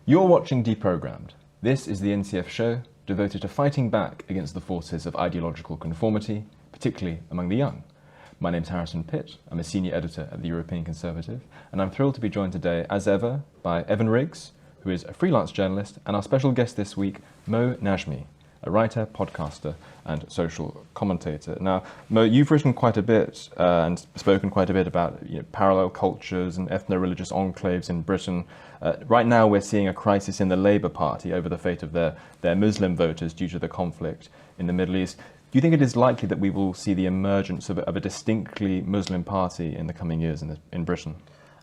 You're watching Deprogrammed. This is the NCF show devoted to fighting back against the forces of ideological conformity, particularly among the young. My name's Harrison Pitt. I'm a senior editor at the European Conservative, and I'm thrilled to be joined today, as ever, by Evan Riggs, who is a freelance journalist, and our special guest this week, Mo Najmi, a writer, podcaster, and social commentator. Now, Mo, you've written quite a bit and spoken quite a bit about parallel cultures and ethno-religious enclaves in Britain. Right now, we're seeing a crisis in the Labour Party over the fate of their Muslim voters due to the conflict in the Middle East. Do you think it is likely that we will see the emergence of a distinctly Muslim party in the coming years in Britain?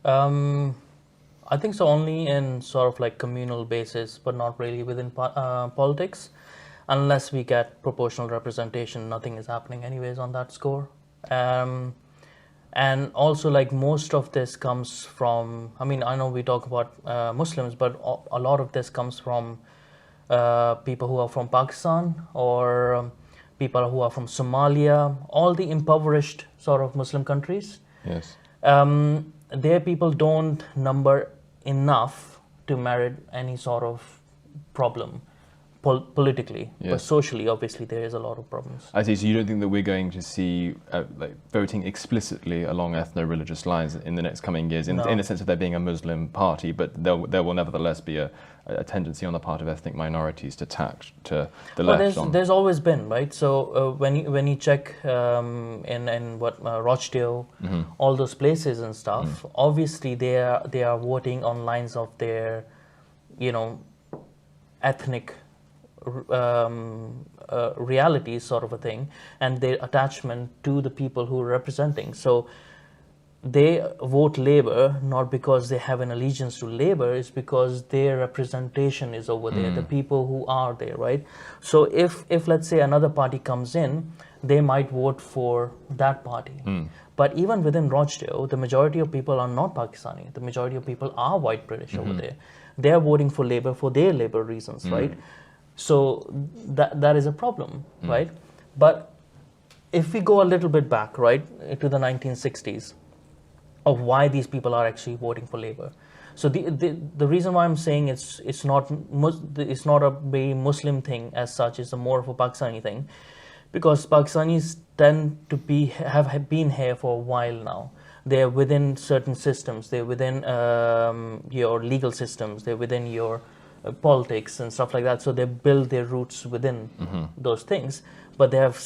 I think so, only in sort of like communal basis, but not really within politics. Unless we get proportional representation, nothing is happening anyways on that score. And also, like, most of this comes from, I mean, I know we talk about Muslims, but a lot of this comes from people who are from Pakistan or people who are from Somalia, all the impoverished sort of Muslim countries. Yes. Their people don't number enough to merit any sort of problem. Politically, yes. But socially, obviously, there is a lot of problems. I see. So you don't think that we're going to see voting explicitly along ethno-religious lines in the next coming years, in the sense of there being a Muslim party, but there will nevertheless be a tendency on the part of ethnic minorities to tack to the left. There's always been, right? So when you check in what Rochdale, mm-hmm. all those places and stuff, obviously they are voting on lines of their, ethnic reality sort of a thing, and their attachment to the people who are representing. So they vote Labour not because they have an allegiance to Labour, it's because their representation is over there, the people who are there, right? So if let's say another party comes in, they might vote for that party. But even within Rochdale, the majority of people are not Pakistani. The majority of people are white British over there. They're voting for Labour for their Labour reasons, right? So that is a problem, right? But if we go a little bit back, right, to the 1960s, of why these people are actually voting for Labour. So the reason why I'm saying it's not a very Muslim thing as such, it's more of a Pakistani thing, because Pakistanis tend to have been here for a while now. They're within certain systems. They're within your legal systems. They're within your politics and stuff like that. So they build their roots within those things. But they have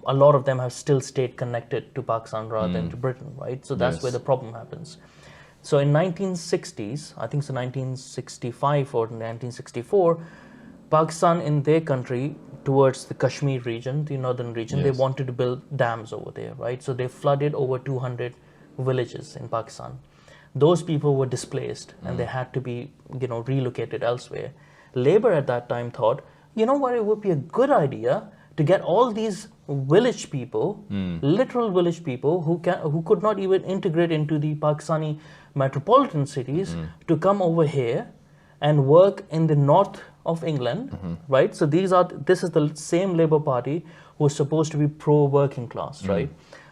a lot of them have still stayed connected to Pakistan rather than to Britain, right? So that's where the problem happens. So in 1960s, I think so 1965 or 1964, Pakistan in their country towards the Kashmir region, the northern region, they wanted to build dams over there, right? So they flooded over 200 villages in Pakistan. Those people were displaced and they had to be, relocated elsewhere. Labour at that time thought, you know what, it would be a good idea to get all these village people, literal village people who could not even integrate into the Pakistani metropolitan cities to come over here and work in the north of England, right? So this is the same Labour Party who's supposed to be pro-working class, right?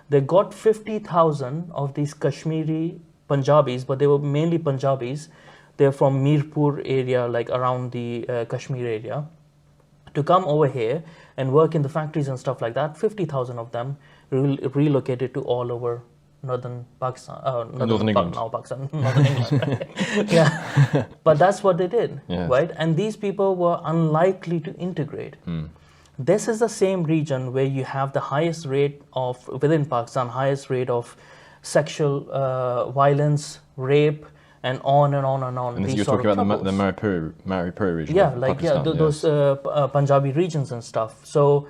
They got 50,000 of these Kashmiri Punjabis, but they were mainly Punjabis. They're from Mirpur area, like around the Kashmir area, to come over here and work in the factories and stuff like that. 50,000 of them relocated to all over northern Pakistan, northern England. Now Pakistan, northern England. Yeah, but that's what they did, right? And these people were unlikely to integrate. This is the same region where you have the highest rate of, within Pakistan, highest rate of sexual violence, rape, and on and on and on. And you're talking about the Maripuri region. Yeah, like those Punjabi regions and stuff. So,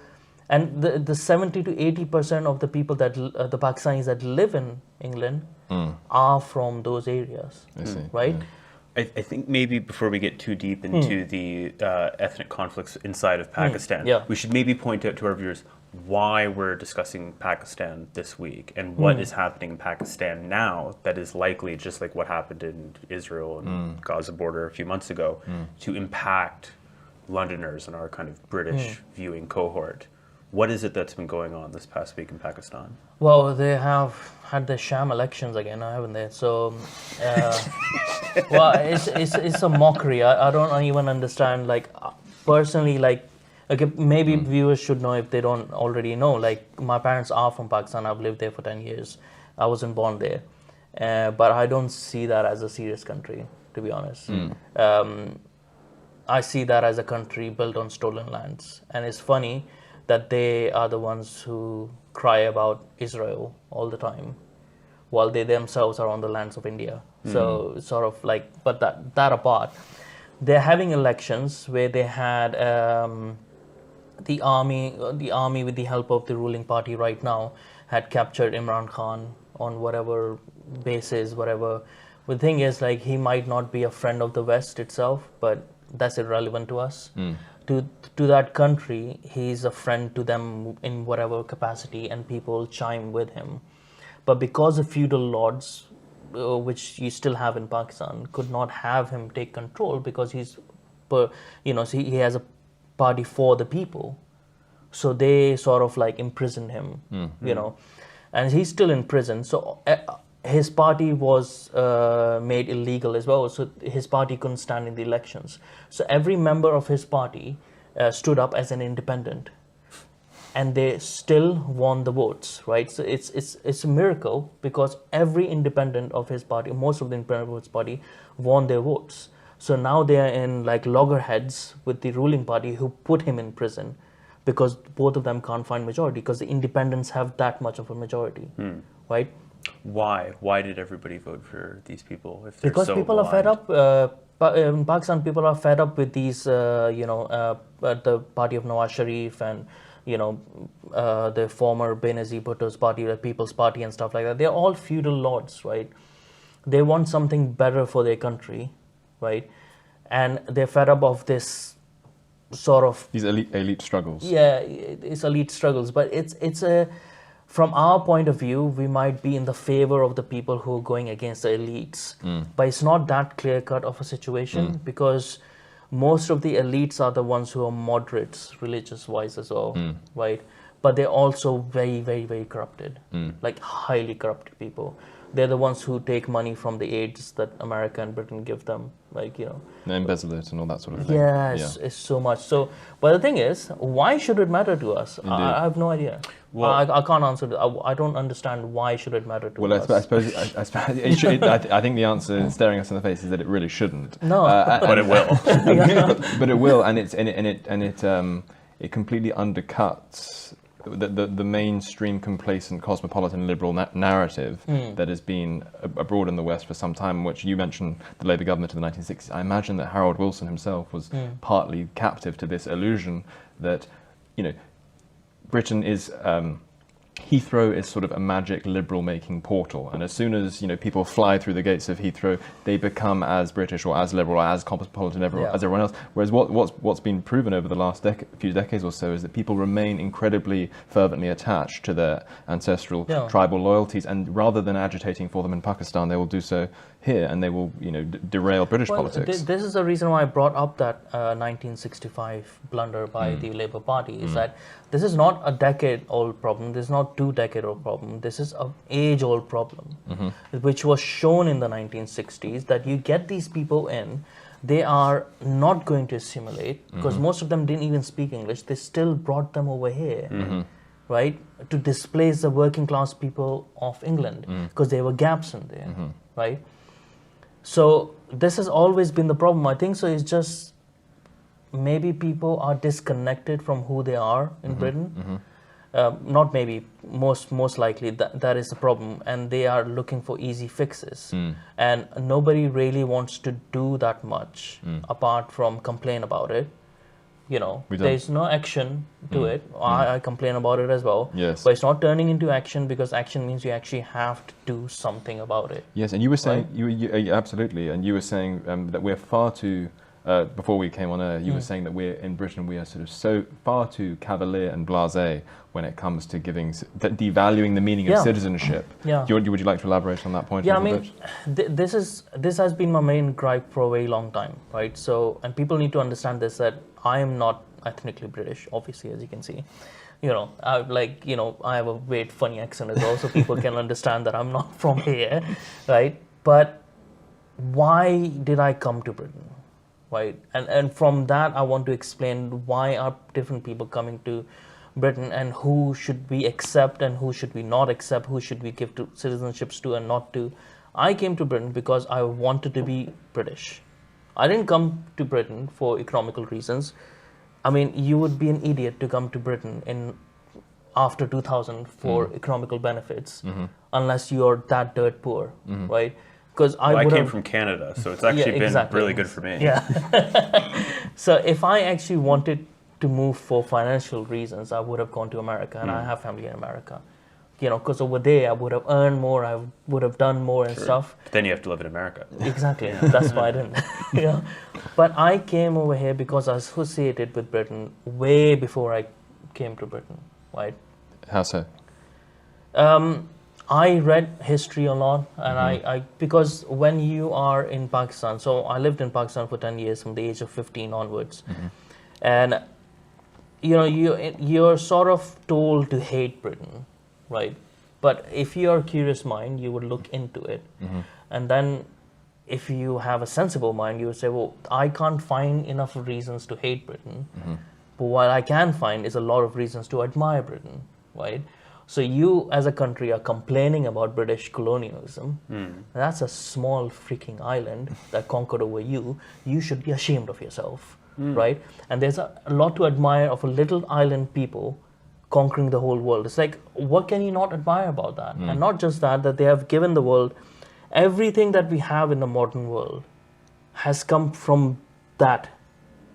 and the 70 to 80% of the people that the Pakistanis that live in England are from those areas. I see. Right. I think maybe before we get too deep into the ethnic conflicts inside of Pakistan, we should maybe point out to our viewers why we're discussing Pakistan this week and what is happening in Pakistan now that is likely, just like what happened in Israel and Gaza border a few months ago, to impact Londoners and our kind of British viewing cohort. What is it that's been going on this past week in Pakistan? Well, they have had the sham elections again, haven't they? So, well, it's a mockery. I don't even understand. Like, personally, like, okay, maybe viewers should know if they don't already know. Like, my parents are from Pakistan. I've lived there for 10 years. I wasn't born there, but I don't see that as a serious country, to be honest. I see that as a country built on stolen lands, and it's funny that they are the ones who cry about Israel all the time, while they themselves are on the lands of India. So it's sort of like, but that apart, they're having elections where they had the army with the help of the ruling party right now had captured Imran Khan on whatever basis, whatever. The thing is, like, he might not be a friend of the West itself, but that's irrelevant to us. To that country, he's a friend to them in whatever capacity, and people chime with him. But because the feudal lords, which you still have in Pakistan, could not have him take control because he's, so he has a party for the people. So they sort of like imprisoned him, and he's still in prison. So his party was made illegal as well. So his party couldn't stand in the elections. So every member of his party stood up as an independent, and they still won the votes, right? So it's a miracle, because every independent of his party, most of the independent of his party, won their votes. So now they are in like loggerheads with the ruling party, who put him in prison, because both of them can't find majority, because the independents have that much of a majority, right? Why did everybody vote for these people if they're because so people maligned? are fed up. In Pakistan, people are fed up with these, the party of Nawaz Sharif and, the former Benazir Bhutto's party, the People's Party and stuff like that. They're all feudal lords, right? They want something better for their country, right? And they're fed up of this sort of... These elite struggles. Yeah, it's elite struggles, but it's a... From our point of view, we might be in the favor of the people who are going against the elites. But it's not that clear-cut of a situation, because most of the elites are the ones who are moderates, religious-wise as well, right? But they're also very, very, very corrupted, like highly corrupted people. They're the ones who take money from the aids that America and Britain give them, like, They embezzle it and all that sort of thing. Yes, it's so much. So, but the thing is, why should it matter to us? I have no idea. Well, I can't answer that. I don't understand why should it matter to us. Well, I suppose it should, I think the answer, staring us in the face, is that it really shouldn't. No, but it will. But it will, and it completely undercuts the mainstream complacent cosmopolitan liberal narrative that has been abroad in the West for some time, which you mentioned the Labour government in the 1960s. I imagine that Harold Wilson himself was partly captive to this illusion that, Britain is... Heathrow is sort of a magic liberal-making portal, and as soon as people fly through the gates of Heathrow, they become as British or as liberal or as cosmopolitan as everyone else. Whereas what's been proven over the last few decades or so is that people remain incredibly fervently attached to their ancestral tribal loyalties, and rather than agitating for them in Pakistan, they will do so here, and they will derail British politics. This is the reason why I brought up that 1965 blunder by the Labour Party, is that this is not a decade-old problem. This is not 2-decade-old problem. This is an age-old problem, which was shown in the 1960s, that you get these people in, they are not going to assimilate, because most of them didn't even speak English. They still brought them over here, right, to displace the working class people of England, because there were gaps in there, right? So this has always been the problem. I think so. It's just maybe people are disconnected from who they are in Britain. Not maybe, most likely that is the problem, and they are looking for easy fixes. And nobody really wants to do that much apart from complain about it. There's no action to it. I complain about it as well. Yes. But it's not turning into action, because action means you actually have to do something about it. Yes, and you were saying, you absolutely, and you were saying that we're far too, before we came on air, you were saying that in Britain, we are sort of so far too cavalier and blasé when it comes to devaluing the meaning of citizenship. Would you like to elaborate on that point a little bit? This has been my main gripe for a very long time, right? So, and people need to understand this, that I am not ethnically British, obviously, as you can see. I have a weird, funny accent as well, so people can understand that I'm not from here, right? But why did I come to Britain, right? And from that, I want to explain why are different people coming to Britain and who should we accept and who should we not accept, who should we give to citizenships to and not to. I came to Britain because I wanted to be British. I didn't come to Britain for economical reasons. I mean, you would be an idiot to come to Britain after 2000 for economical benefits, unless you're that dirt poor, right? Because I came from Canada, so it's actually been really good for me. Yeah. So if I actually wanted to move for financial reasons, I would have gone to America, and I have family in America. Because over there I would have earned more, I would have done more and stuff. But then you have to live in America. Exactly. That's why I didn't. But I came over here because I was associated with Britain way before I came to Britain, right? How so? I read history a lot, and I because when you are in Pakistan, so I lived in Pakistan for 10 years from the age of 15 onwards, and you're sort of told to hate Britain, right? But if you're a curious mind, you would look into it, and then if you have a sensible mind, you would say, well, I can't find enough reasons to hate Britain, but what I can find is a lot of reasons to admire Britain, right? So you, as a country, are complaining about British colonialism. That's a small freaking island that conquered over you. You should be ashamed of yourself, right? And there's a lot to admire of a little island people conquering the whole world. It's like, what can you not admire about that? And not just that they have given the world everything that we have in the modern world has come from that,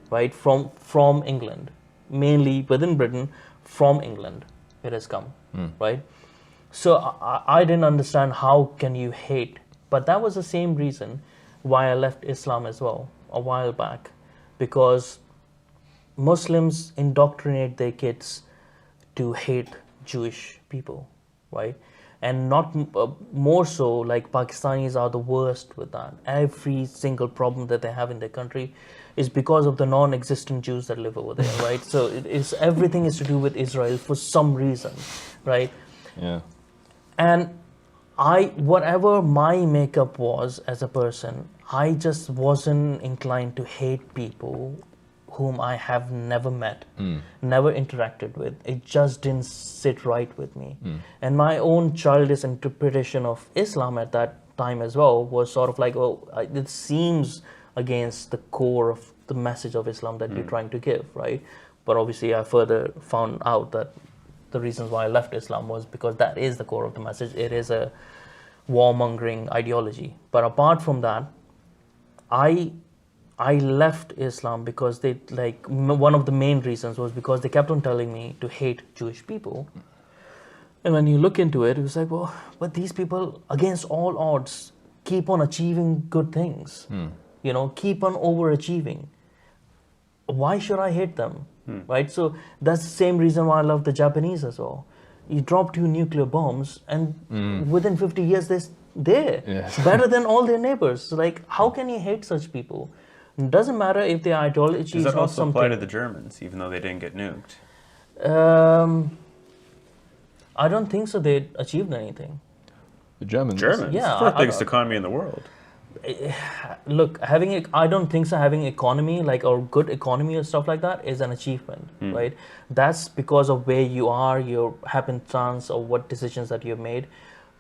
right? From England, mainly within Britain, from England it has come, right? So I didn't understand how can you hate, but that was the same reason why I left Islam as well a while back, because Muslims indoctrinate their kids to hate Jewish people, right? And not more so, like Pakistanis are the worst with that. Every single problem that they have in their country is because of the non-existent Jews that live over there, right? So everything is to do with Israel for some reason, right? Yeah. And whatever my makeup was as a person, I just wasn't inclined to hate people whom I have never met, never interacted with. It just didn't sit right with me. And my own childish interpretation of Islam at that time as well was sort of like, it seems against the core of the message of Islam that you're trying to give, right? But obviously I further found out that the reasons why I left Islam was because that is the core of the message. It is a warmongering ideology. But apart from that, I left Islam because one of the main reasons was because they kept on telling me to hate Jewish people. And when you look into it, it was like, well, but these people, against all odds, keep on achieving good things, keep on overachieving. Why should I hate them, right? So that's the same reason why I love the Japanese as well. You drop 2 nuclear bombs, and within 50 years, they're there. Yes. Better than all their neighbors. So like, how can you hate such people? It doesn't matter if their ideology is not something. Does that also apply to the Germans, even though they didn't get nuked? I don't think so. They achieved anything. The Germans? Yeah. It's the fourth biggest economy in the world. Look, I don't think so. Having economy, or good economy or stuff like that, is an achievement, right? That's because of where you are, your happenstance, or what decisions that you've made.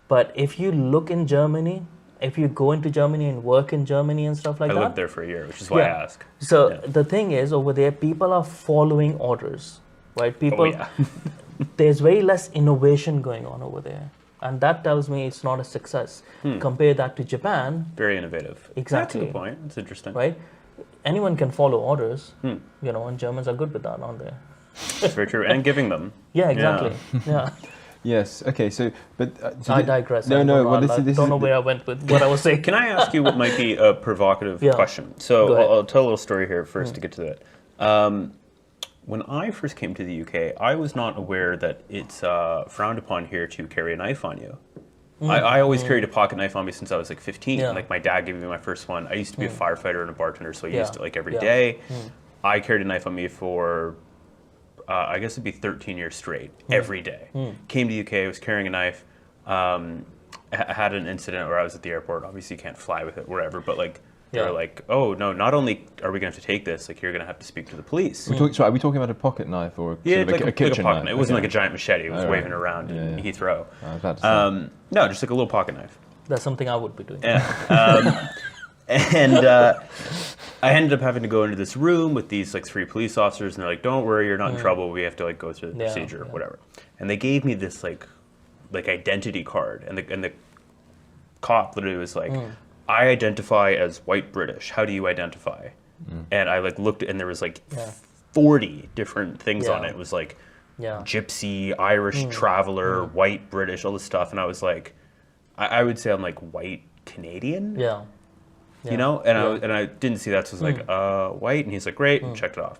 But if you look in Germany, if you go into Germany and work in Germany and stuff like that. I lived there for a year, which is why I ask. So the thing is, over there, people are following orders, right? There's very less innovation going on over there. And that tells me it's not a success. Compare that to Japan. Very innovative. Exactly. That's a good point. It's interesting. Right? Anyone can follow orders, and Germans are good with that, aren't they? That's very true. And giving them. Yeah, exactly. Yeah. Yes. Okay. So, but I digress. No. Well, I don't know where I went with what I was saying. Can I ask you what might be a provocative question? So I'll tell a little story here first to get to that. When I first came to the UK, I was not aware that it's frowned upon here to carry a knife on you. I always carried a pocket knife on me since I was 15. Yeah. Like my dad gave me my first one. I used to be a firefighter and a bartender, so I used it every day. I carried a knife on me for I guess it'd be 13 years straight, every day. Came to the UK, was carrying a knife, had an incident where I was at the airport. Obviously you can't fly with it wherever, but like, they were like, oh no, not only are we going to have to take this, like you're going to have to speak to the police. Are we talking about a pocket knife or a kitchen knife? It wasn't like a giant machete. It was waving around in Heathrow. No, just like a little pocket knife. That's something I would be doing. Yeah. And I ended up having to go into this room with these like 3 police officers, and they're like, don't worry, you're not in trouble. We have to like go through the procedure or whatever. And they gave me this like identity card, and the cop literally was like, I identify as white British. How do you identify? And I like looked, and there was like 40 different things on it. It was like gypsy, Irish traveler, white British, all this stuff. And I was like, I would say I'm like white Canadian. Yeah. You know, and I didn't see that, so I was like, white, and he's like, great, and checked it off.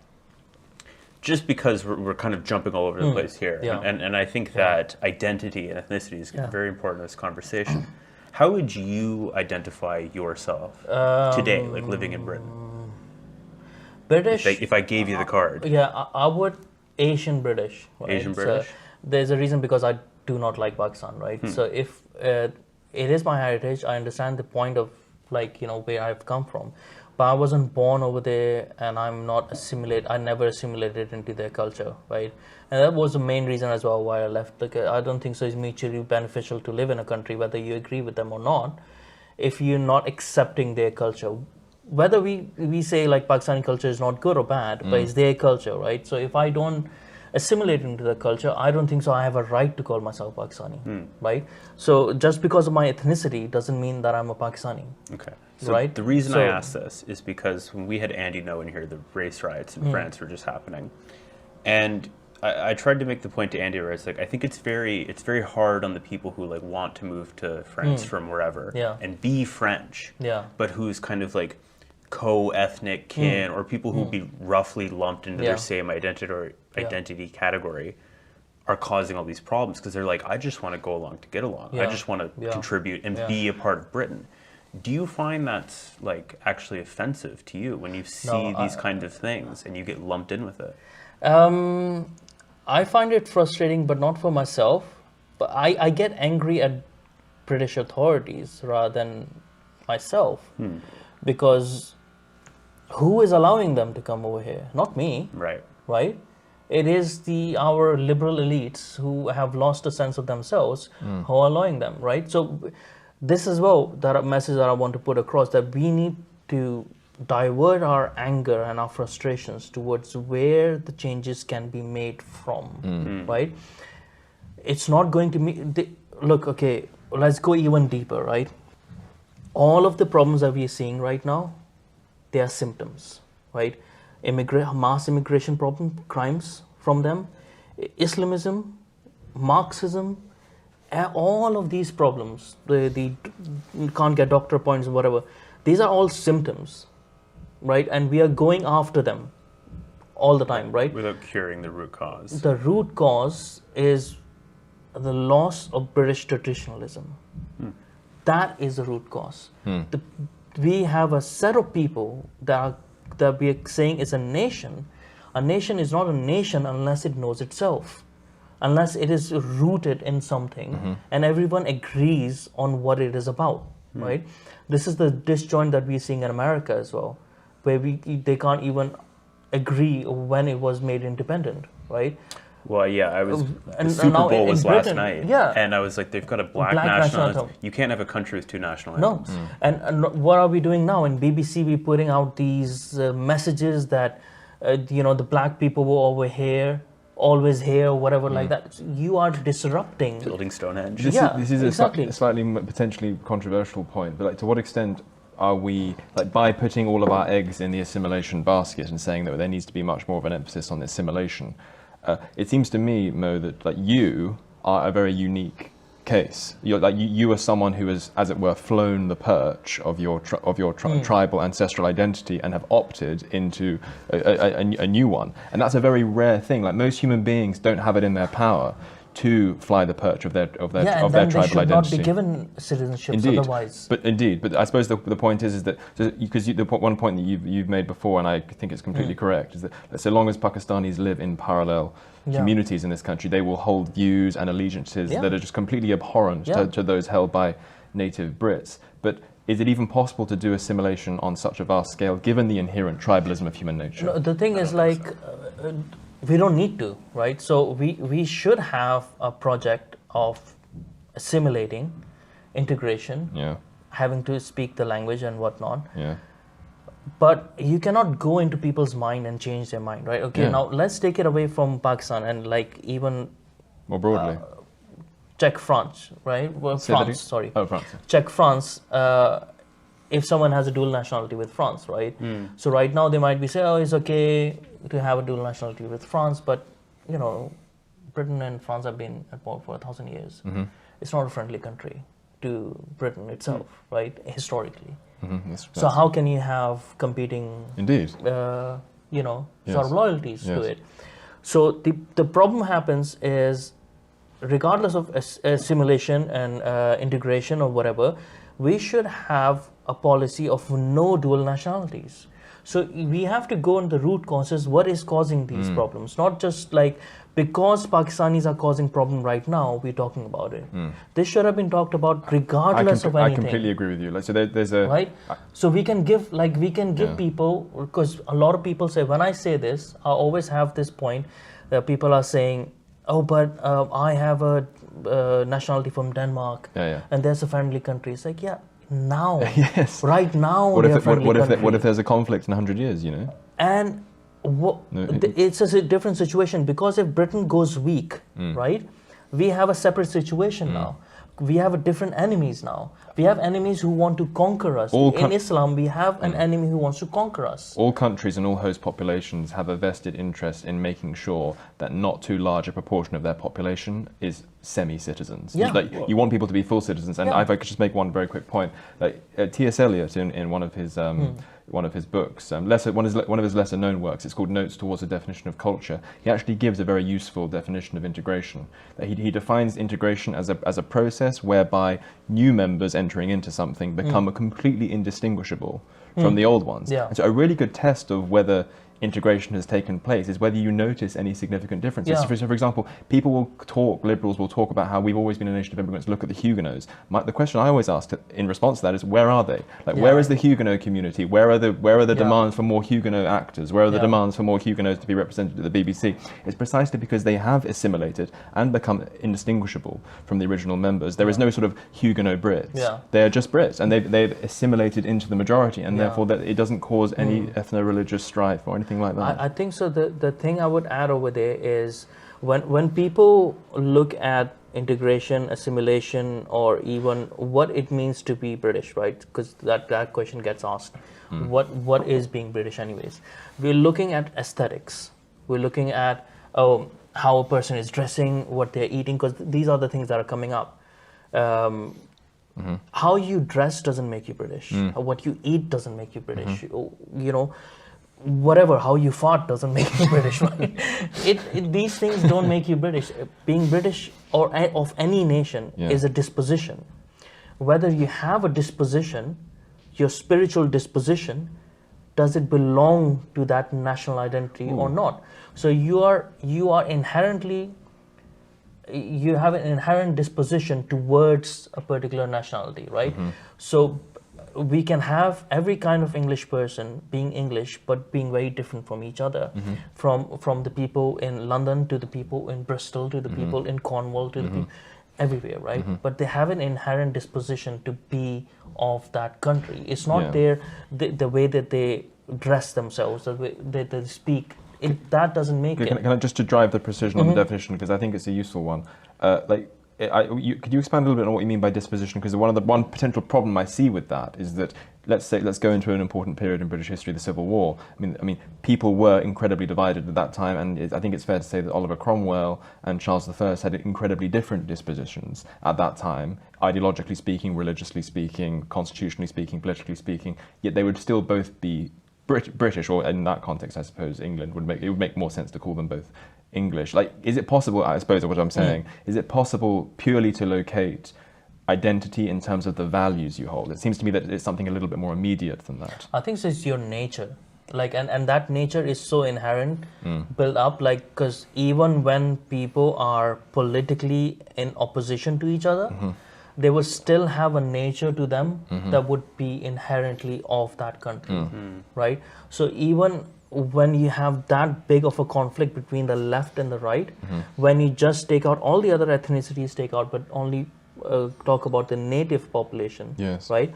Just because we're kind of jumping all over the place here, and I think that identity and ethnicity is very important in this conversation. How would you identify yourself today, like living in Britain? British. If I gave you the card. Yeah, I would Asian British. Right? Asian British. So there's a reason because I do not like Pakistan, right? So if it is my heritage, I understand the point of like, you know, where I've come from. But I wasn't born over there, and I'm not I never assimilated into their culture, right? And that was the main reason as well why I left. Like, I don't think so it's mutually beneficial to live in a country, whether you agree with them or not, if you're not accepting their culture. Whether we say like Pakistani culture is not good or bad, but it's their culture, right? So if I don't assimilate into the culture, I don't think so I have a right to call myself Pakistani, right? So just because of my ethnicity doesn't mean that I'm a Pakistani. Okay. So right? The reason I asked this is because when we had Andy Ngo in here, the race riots in France were just happening. And I tried to make the point to Andy where it's like, I think it's very hard on the people who like want to move to France from wherever and be French, but who's kind of like co-ethnic kin or people who be roughly lumped into their same identity category are causing all these problems because they're like, I just want to go along to get along. I just want to contribute and be a part of Britain. Do you find that's like actually offensive to you when you see these kind of things and you get lumped in with it? I find it frustrating, but not for myself. But I get angry at British authorities rather than myself because who is allowing them to come over here? Not me. Right? It is our liberal elites who have lost a sense of themselves who are allowing them, right? So this is that message that I want to put across, that we need to divert our anger and our frustrations towards where the changes can be made from, right? It's not going to be, look, okay, let's go even deeper, right? All of the problems that we are seeing right now, they are symptoms, right? Mass immigration problem, crimes from them, Islamism, Marxism, all of these problems, the can't get doctor appointments, whatever, these are all symptoms, right? And we are going after them all the time, right? Without curing the root cause. The root cause is the loss of British traditionalism. That is the root cause. We have a set of people that we are saying is a nation. A nation is not a nation unless it knows itself, unless it is rooted in something and everyone agrees on what it is about, right? This is the disjoint that we're seeing in America as well, where they can't even agree when it was made independent, right? Well, yeah, the Super Bowl was last night, and I was like, they've got a black national anthem. You can't have a country with 2 national anthems. No, and what are we doing now? In BBC, we're putting out these messages that, the black people were over here, always here, whatever like that. You are disrupting. Building Stonehenge. This is a slightly potentially controversial point, but like, to what extent are we, like, by putting all of our eggs in the assimilation basket and saying that there needs to be much more of an emphasis on assimilation? It seems to me, Mo, that like you are a very unique case. You are someone who has, as it were, flown the perch of your tribal ancestral identity and have opted into a new one, and that's a very rare thing. Like, most human beings don't have it in their power to fly the perch of their tribal identity. and then they should not be given citizenships otherwise. But I suppose the point is that, because the one point that you've made before, and I think it's completely correct, is that so long as Pakistanis live in parallel communities in this country, they will hold views and allegiances that are just completely abhorrent to those held by native Brits. But is it even possible to do assimilation on such a vast scale, given the inherent tribalism of human nature? No, the thing is, like, we don't need to, right? So we should have a project of assimilating, integration, having to speak the language and whatnot. Yeah. But you cannot go into people's mind and change their mind, right? Okay, now let's take it away from Pakistan and, like, even more broadly. Check France, right? Well, France, sorry. Oh, France. Check France. If someone has a dual nationality with France, right? So right now they might be saying, oh, it's okay to have a dual nationality with France, but, you know, Britain and France have been at war for 1,000 years. It's not a friendly country to Britain itself, right? Historically. So how can you have competing, you know, sort of loyalties to it? So the problem happens is, regardless of assimilation and integration or whatever, we should have a policy of no dual nationalities. So we have to go into the root causes, what is causing these problems, not just like because Pakistanis are causing problem right now, we're talking about it. This should have been talked about regardless of anything. I completely agree with you. Like, so there's a right. So we can give people, because a lot of people say, when I say this, I always have this point that people are saying, oh, but I have a nationality from Denmark, and there's a friendly country. It's like, now, right now, what if there's a conflict in 100 years, you know? And it's a different situation, because if Britain goes weak, right, we have a separate situation now. We have different enemies now. We have enemies who want to conquer us. In Islam, we have an enemy who wants to conquer us. All countries and all host populations have a vested interest in making sure that not too large a proportion of their population is semi-citizens. Like, you want people to be full citizens. And if I could just make one very quick point, like T.S. Eliot in one of his books, one of his lesser known works, it's called Notes Towards a Definition of Culture. He actually gives a very useful definition of integration. He defines integration as a process whereby new members entering into something become completely indistinguishable from the old ones. And so a really good test of whether integration has taken place is whether you notice any significant differences. So for example, liberals will talk about how we've always been a nation of immigrants. Look at the Huguenots. The question I always ask in response to that is, where are they? Like, where is the Huguenot community? Where are the demands for more Huguenot actors? Where are the demands for more Huguenots to be represented at the BBC? It's precisely because they have assimilated and become indistinguishable from the original members. There is no sort of Huguenot Brits. They are just Brits, and they've assimilated into the majority, and therefore that it doesn't cause any ethno-religious strife or anything like that. I think so. The thing I would add over there is, when people look at integration, assimilation, or even what it means to be British, right? Because that question gets asked. What is being British anyways? We're looking at aesthetics. We're looking at how a person is dressing, what they're eating, because these are the things that are coming up. How you dress doesn't make you British. What you eat doesn't make you British. You know, whatever, how you fart doesn't make you British, right? These things don't make you British. Being British or of any nation is a disposition. Whether you have a disposition, your spiritual disposition, does it belong to that national identity or not? So you have an inherent disposition towards a particular nationality, right? So we can have every kind of English person being English, but being very different from each other. From the people in London to the people in Bristol to the people in Cornwall to the people everywhere, right? But they have an inherent disposition to be of that country. It's not the way that they dress themselves, the way that they speak. That doesn't make it. Can I just to drive the precision on the definition, because I think it's a useful one. Could you expand a little bit on what you mean by disposition? Because one potential problem I see with that is that, let's go into an important period in British history, the Civil War. I mean, people were incredibly divided at that time, and I think it's fair to say that Oliver Cromwell and Charles I had incredibly different dispositions at that time, ideologically speaking, religiously speaking, constitutionally speaking, politically speaking. Yet they would still both be British, or in that context, I suppose England would make more sense to call them both English? Like, is it possible, I suppose what I'm saying, is it possible purely to locate identity in terms of the values you hold? It seems to me that it's something a little bit more immediate than that. I think it's your nature. Like, and that nature is so inherent, built up, like, because even when people are politically in opposition to each other, they will still have a nature to them that would be inherently of that country, right? So even when you have that big of a conflict between the left and the right, when you just take out all the other ethnicities, but only talk about the native population, right?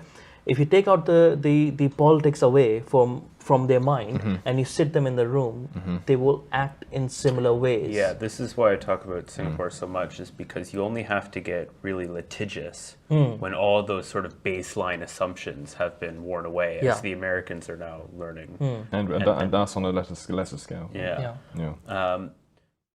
If you take out the politics away from their mind and you sit them in the room, they will act in similar ways. Yeah, this is why I talk about Singapore so much, is because you only have to get really litigious when all those sort of baseline assumptions have been worn away, as the Americans are now learning. And that's on a lesser scale. Yeah.